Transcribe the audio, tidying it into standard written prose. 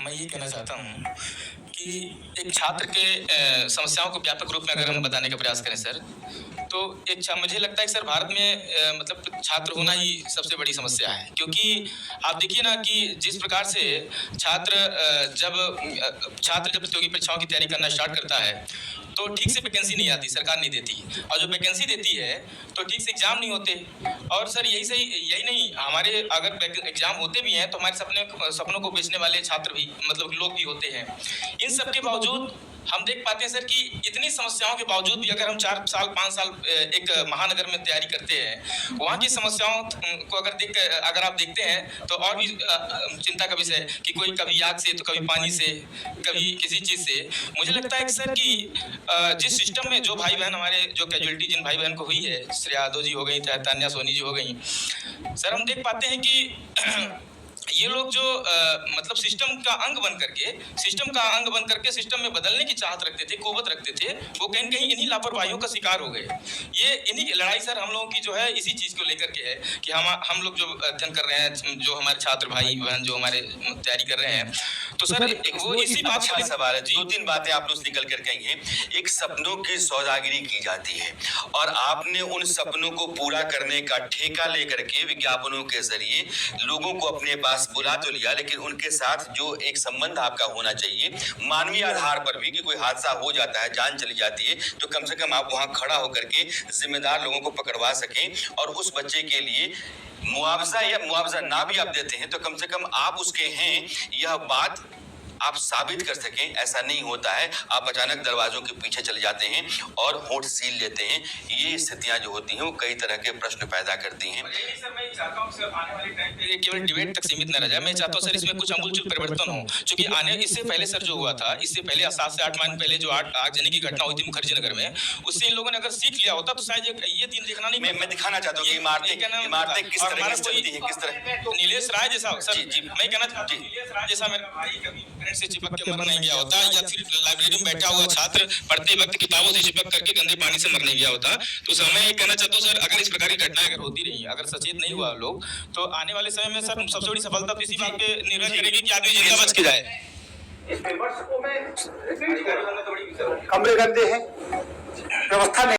मैं ये कहना चाहता हूँ कि एक छात्र के समस्याओं को व्यापक रूप में अगर हम बताने का प्रयास करें सर, तो मुझे लगता है कि सर भारत में मतलब छात्र होना ही सबसे बड़ी समस्या है। क्योंकि आप देखिए ना कि जिस प्रकार से छात्र जब प्रतियोगी परीक्षाओं की तैयारी करना स्टार्ट करता है, तो ठीक से वैकेंसी नहीं आती, सरकार नहीं देती, और जो वैकेंसी देती है तो ठीक से एग्जाम नहीं होते। और सर यही नहीं, हमारे अगर एग्जाम होते भी हैं तो हमारे सपनों को बेचने वाले छात्र भी मतलब लोग भी होते हैं। इन सब के बावजूद हम देख पाते हैं सर कि इतनी समस्याओं के बावजूद भी अगर हम 4 साल 5 साल एक महानगर में तैयारी करते हैं, वहाँ की समस्याओं को अगर आप देखते हैं तो और भी चिंता का विषय है कि कोई कभी आग से तो कभी पानी से, कभी किसी चीज़ से। मुझे लगता है कि सर कि जिस सिस्टम में जो भाई बहन हमारे जो कैजुअलिटी जिन भाई बहन को हुई है, श्रेया यादव जी हो गई, तान्या सोनी जी हो गई, सर हम देख पाते हैं कि ये लोग जो मतलब सिस्टम का अंग बन करके सिस्टम में बदलने की चाहत रखते थे, कुव्वत रखते थे, वो कहीं न कहीं इन्हीं लापरवाहियों का शिकार हो गए। ये इन्हीं की लड़ाई सर हम लोगों की जो है इसी चीज़ को लेकर के है कि हम लोग जो अध्ययन कर रहे हैं, जो हमारे छात्र भाई बहन जो हमारे तैयारी कर रहे हैं, तो सर वो इसी बात अच्छा सवाल है। 2-3 बातें आप लोग निकल कर कही हैं। एक सपनों की सौदागरी की जाती है और आपने उन सपनों को पूरा करने का ठेका लेकर के विज्ञापनों के जरिए लोगों को अपने पास बुला तो लिया, लेकिन उनके साथ जो एक संबंध आपका होना चाहिए मानवीय आधार पर भी कि कोई हादसा हो जाता है, जान चली जाती है, तो कम से कम आप वहां खड़ा होकर के जिम्मेदार लोगों को पकड़वा सकें और उस बच्चे के लिए मुआवजा या मुआवजा ना भी आप देते हैं तो कम से कम आप उसके हैं यह बात आप साबित कर सकें। ऐसा नहीं होता है, आप अचानक दरवाजों के पीछे चले जाते हैं और होठ सील लेते हैं। ये स्थितियां जो होती हैं वो कई तरह के प्रश्न पैदा करती हैं। सर मैं चाहता हूं सर आने वाले टाइम पे केवल डिबेट तक सीमित न रह जाए। मैं चाहता हूं सर इसमें कुछ आमूलचूल परिवर्तन हो, क्योंकि इससे पहले सर जो हुआ था, इससे पहले 7 से 8 महीने पहले जो आगजनी की घटना हुई थी मुखर्जी नगर में, उससे इन लोगों ने अगर सीख लिया होता तो शायद ये दिन देखना नहीं। मैं दिखाना चाहता हूँ कि इमारतें किस तरह की चलती हैं, किस तरह। नीलेश राय जैसा सर जी मैं कहना चाहता हूँ, नीलेश राय जैसा मेरा भाई कभी से चिपक के मर नहीं गया होता, या फिर लाइब्रेरी में बैठा हुआ छात्र पढ़ते वक्त किताबों से चिपक करके गंदे पानी से मर नहीं गया होता। तो सर मैं ये कहना चाहता हूँ सर, अगर इस प्रकार की घटनाएं अगर होती रही, अगर सचेत नहीं हुआ लोग, तो आने वाले समय में सर सबसे बड़ी सफलता तो इसी बात पे निर्भर करेगी कि आदमी जिंदा बच के जाए। कमरे गंदे हैं, व्यवस्था नहीं।